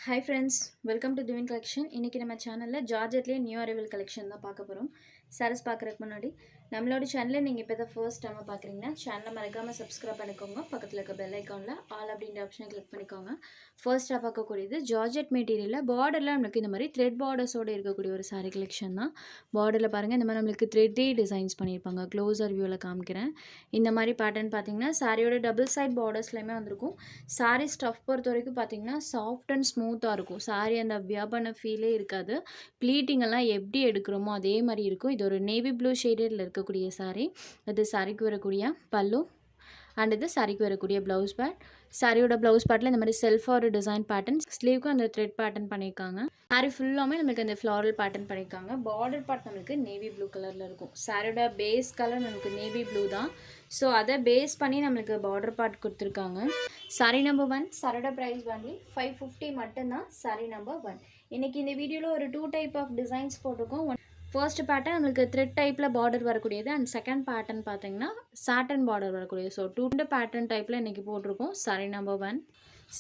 Hi friends, welcome to Divine Collection. இன்னைக்கு நம்ம சேனல்ல ஜார்ஜெட்லயே நியூ அரைவல் கலெக்ஷன் தான் பார்க்க போறோம். சாரீஸ் பார்க்கறதுக்கு முன்னாடி நம்மளோட சேனலை நீங்க இப்பதான் ஃபர்ஸ்ட் டைம் பார்க்கறீங்கன்னா சேனலை மறக்காம Subscribe பண்ணிக்கோங்க. பக்கத்துல இருக்க பெல் ஐகான்ல ஆல் அப்படிங்கற ஆப்ஷனை கிளிக் பண்ணிக்கோங்க. ஃபர்ஸ்டா பார்க்க கூடியது ஜார்ஜெட் மெட்டீரியல்ல பார்டர்ல நமக்கு இந்த மாதிரி த்ரெட் பார்டர்ஸோட இருக்கக்கூடிய ஒரு saree கலெக்ஷன் தான். பார்டர்ல பாருங்க இந்த மாதிரி நமக்கு த்ரெட்டி டிசைன்ஸ் பண்ணிருப்பாங்க. க்ளோசர் வியூல காமிக்கிறேன். இந்த மாதிரி பேட்டர்ன் பாத்தீங்கன்னா சாரியோட டபுள் சைடு பார்டர்ஸ்லயுமே வந்திருக்கும். saree ஸ்டஃப் பொறுத்த வரைக்கும் பாத்தீங்கன்னா சாஃப்ட் அண்ட் ஸ்மூத்தா இருக்கும். saree அந்த வியாபான ஃபீலே இருக்காது. ப்ளீட்டிங் எல்லாம் எப்படி எடுக்கிறோமோ அதே மாதிரி இருக்கும். இது ஒரு நேவி ப்ளூ ஷேடட்ல இருக்கக்கூடிய saree. இது சாரிக்கு வரக்கூடிய பல்லு அண்ட் இது சாரிக்கு வரக்கூடிய ப்ளவுஸ் பேட். சாரியோட ப்ளவுஸ் பேட்டில் இந்த மாதிரி செல்ஃப் ஒரு டிசைன் பேட்டர்ன், ஸ்லீவ்க்கும் அந்த த்ரெட் பேட்டர்ன் பண்ணியிருக்காங்க. சாரி ஃபுல்லாமே நமக்கு அந்த ஃப்ளாரல் பேட்டர்ன் பண்ணியிருக்காங்க. பார்டர் பார்ட் நமக்கு நேவி ப்ளூ கலரில் இருக்கும். சாரியோட பேஸ் கலர் நமக்கு நேவி ப்ளூ தான். ஸோ அதை பேஸ் பண்ணி நம்மளுக்கு பார்டர் பார்ட் கொடுத்துருக்காங்க. சாரி நம்பர் 1 சாரியோட ப்ரைஸ் ஒன்லி 550 மட்டும்தான். Sorry number 1. இன்றைக்கி இந்த வீடியோவில் ஒரு 2 டைப் ஆஃப் டிசைன்ஸ் போட்டிருக்கோம். ஃபர்ஸ்ட் பேட்டர்ன் நம்மளுக்கு த்ரெட் டைப்பில் பார்டர் வரக்கூடியது அண்ட் செகண்ட் பேட்டர்ன் பார்த்தீங்கன்னா சாட்டன் பார்டர் வரக்கூடியது. ஸோ 2 பேட்டர்ன் டைப்பில் இன்றைக்கி போட்டிருக்கோம். சாரி நம்பர் 1.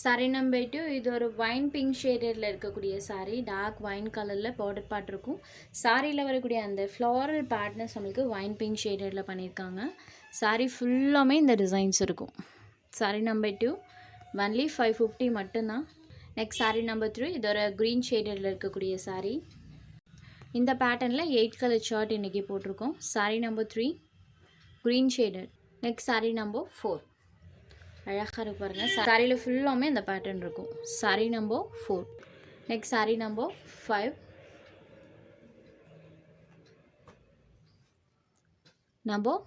சாரி நம்பர் 2 இது ஒரு வைன் பிங்க் ஷேடடில் இருக்கக்கூடிய சாரீ. டார்க் வைன் கலரில் பார்டர் பார்ட் இருக்கும். சாரியில் வரக்கூடிய அந்த ஃப்ளாரல் பேட்டர்ன்ஸ் நம்மளுக்கு வைன் பிங்க் ஷேடடில் பண்ணியிருக்காங்க. சாரி ஃபுல்லாமே இந்த டிசைன்ஸ் இருக்கும். சாரி நம்பர் 2 ஒன்லி 550 மட்டும்தான். நெக்ஸ்ட் சாரி நம்பர் 3 இது ஒரு க்ரீன் ஷேடடில் இருக்கக்கூடிய சாரீ. இந்த பேட்டர்னில் 8 கலர் சார்ட் இன்றைக்கி போட்டிருக்கோம். Sari number 3 green shaded. Next sari number 4 அழகாக இருக்கு பாருங்கள். சாரியில் ஃபுல்லாமே இந்த பேட்டர்ன் இருக்கும். Sorry number 4. Next sari number 5 number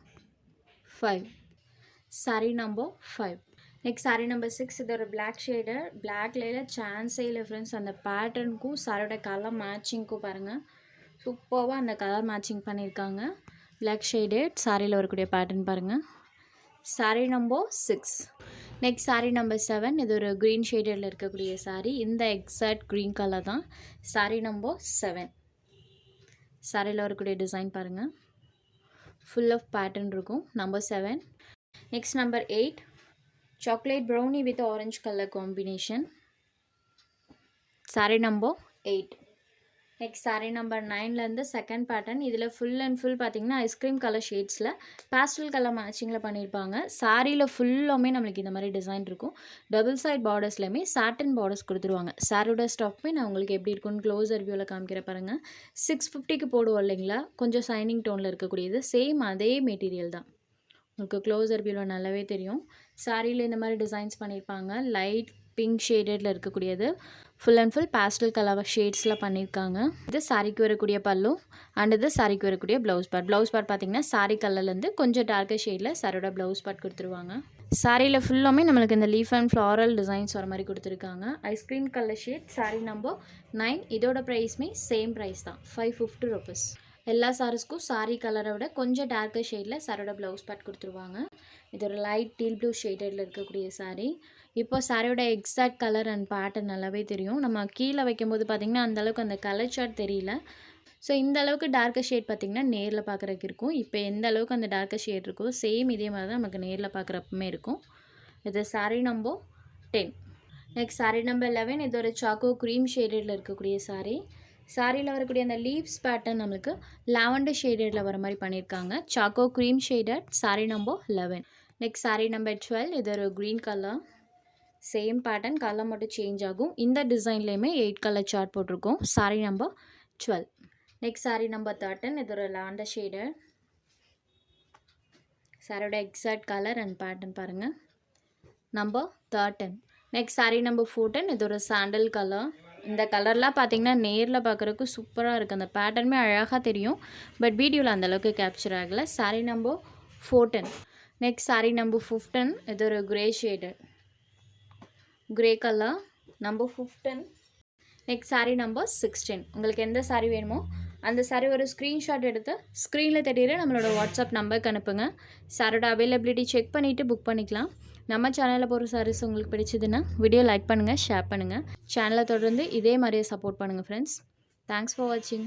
5 sorry number 5. Next sari number 6 இது ஒரு பிளாக் ஷேடர். பிளாக்ல சான்ஸே இல்லை ஃப்ரெண்ட்ஸ். அந்த பேட்டர்னுக்கும் சாரியோட கலர் மேட்சிங்க்கும் பாருங்கள் சூப்பராக அந்த கலர் மேட்சிங் பண்ணியிருக்காங்க. பிளாக் ஷேடட் சாரியில் வரக்கூடிய பேட்டர்ன் பாருங்கள். Sari number 6. Next sari number 7 இது ஒரு க்ரீன் ஷேடடில் இருக்கக்கூடிய சாரீ. இந்த எக்ஸாக்ட் க்ரீன் கலர் தான். சாரி நம்பர் 7. சாரியில் வரக்கூடிய டிசைன் பாருங்கள். ஃபுல் ஆஃப் பேட்டர்ன் இருக்கும். Number 7. Next number 8 chocolate brownie with orange colour combination. Sari number 8. Next sari number 9லேருந்து செகண்ட் பேட்டர்ன். இதில் ஃபுல் அண்ட் ஃபுல் பார்த்திங்கன்னா ஐஸ்கிரீம் கலர் ஷேட்ஸில் பேஸ்டல் கலர் மேட்சிங்கில் பண்ணியிருப்பாங்க. சாரியில் ஃபுல்லாமே நம்மளுக்கு இந்த மாதிரி டிசைன் இருக்கும். டபுள் சைட் பார்டர்ஸ்லையுமே சாட்டன் பார்டர்ஸ் கொடுத்துருவாங்க. சாரியோட ஸ்டாக்மே நான் உங்களுக்கு எப்படி இருக்குன்னு க்ளோசர் வியூவில் காமிக்கிற பாருங்கள். 650க்கு போடுவோம் இல்லைங்களா, கொஞ்சம் ஷைனிங் டோனில் இருக்கக்கூடியது. சேம் அதே மெட்டீரியல் தான். உங்களுக்கு க்ளோசர் வியூவில் நல்லாவே தெரியும். சாரியில் இந்த மாதிரி டிசைன்ஸ் பண்ணியிருப்பாங்க. லைட் பிங்க் ஷேடடில் இருக்கக்கூடியது. Full and full pastel colour ஷேட்ஸில் பண்ணியிருக்காங்க. இது சாரிக்கு வரக்கூடிய பல்லு அண்ட் இது சாரிக்கு வரக்கூடிய ப்ளவுஸ் பார்ட். ப்ளவுஸ் பார்ட் பார்த்திங்கன்னா சாரி கலர்லேருந்து கொஞ்சம் டார்க்கர் ஷேடில் சாரியோட ப்ளவுஸ் பார்ட் கொடுத்துருவாங்க. சாரியில் ஃபுல்லாமே நம்மளுக்கு இந்த லீஃப் அண்ட் ஃப்ளாரல் டிசைன்ஸ் வர மாதிரி கொடுத்துருக்காங்க. Ice cream colour shade. Sorry number 9. இதோட ப்ரைஸ்மே சேம் ப்ரைஸ் தான், 550 rupees. எல்லா சாரீஸ்க்கும் சாரி கலரை விட கொஞ்சம் டார்க்கர் ஷேடில் சாரியோட ப்ளவுஸ் பார்ட் கொடுத்துருவாங்க. இது ஒரு லைட் டீல் ப்ளூ ஷேடடில் இருக்கக்கூடிய சாரீ. இப்போ சாரியோட எக்ஸாக்ட் கலர் அண்ட் பேட்டர்ன் நல்லாவே தெரியும். நம்ம கீழே வைக்கும்போது பார்த்திங்கன்னா அந்தளவுக்கு அந்த கலர் சார்ட் தெரியல. ஸோ இந்த அளவுக்கு டார்க்கர் ஷேட் பார்த்திங்கன்னா நேரில் பார்க்குறதுக்கு இருக்கும். இப்போ எந்த அளவுக்கு அந்த டார்க்கர் ஷேட் இருக்கோ சேம் இதே மாதிரி தான் நமக்கு நேரில் பார்க்குறப்பமே இருக்கும். இது sorry number 10. Next sari number 11 இது ஒரு சாக்கோ க்ரீம் ஷேடடில் இருக்கக்கூடிய சாரீ. சாரியில் வரக்கூடிய அந்த லீவ்ஸ் பேட்டர்ன் நம்மளுக்கு லாவெண்டர் ஷேடடில் வர மாதிரி பண்ணியிருக்காங்க. Choco cream shaded. Sari number 11. Next sari number 12 இது ஒரு green colour. Same pattern, colour மட்டும் சேஞ்ச் ஆகும். இந்த டிசைன்லேயுமே 8 கலர் சார்ட் போட்டிருக்கோம். Sari number 12. Next sari number 13 இது ஒரு லாவெண்டர் ஷேடர். சாரியோட எக்ஸாக்ட் கலர் அண்ட் பேட்டர்ன் பாருங்கள். நம்பர் 13. நெக்ஸ்ட் சாரி நம்பர் 14 இது ஒரு சாண்டல் கலர். இந்த கலர்லாம் பார்த்திங்கன்னா நேரில் பார்க்குறதுக்கு சூப்பராக இருக்குது. அந்த பேட்டர்னுமே அழகாக தெரியும். பட் வீடியோவில் அந்தளவுக்கு கேப்சர் ஆகலை. Sari number 14. Next sari number 15 இது ஒரு grey shade, grey colour. Number 15. Next sari number 16. உங்களுக்கு எந்த சாரி வேணுமோ அந்த சாரி ஒரு ஸ்க்ரீன்ஷாட் எடுத்து ஸ்க்ரீனில் தெரியுற நம்மளோட வாட்ஸ்அப் நம்பருக்கு அனுப்புங்க. சாரோட அவைலபிலிட்டி செக் பண்ணிவிட்டு புக் பண்ணிக்கலாம். நம்ம சேனலில் போகிற சாரீஸ் உங்களுக்கு பிடிச்சதுன்னா வீடியோ லைக் பண்ணுங்கள், ஷேர் பண்ணுங்கள். சேனலை தொடர்ந்து இதே மாதிரியே சப்போர்ட் பண்ணுங்கள் ஃப்ரெண்ட்ஸ். தேங்க்ஸ் ஃபார் வாட்சிங்.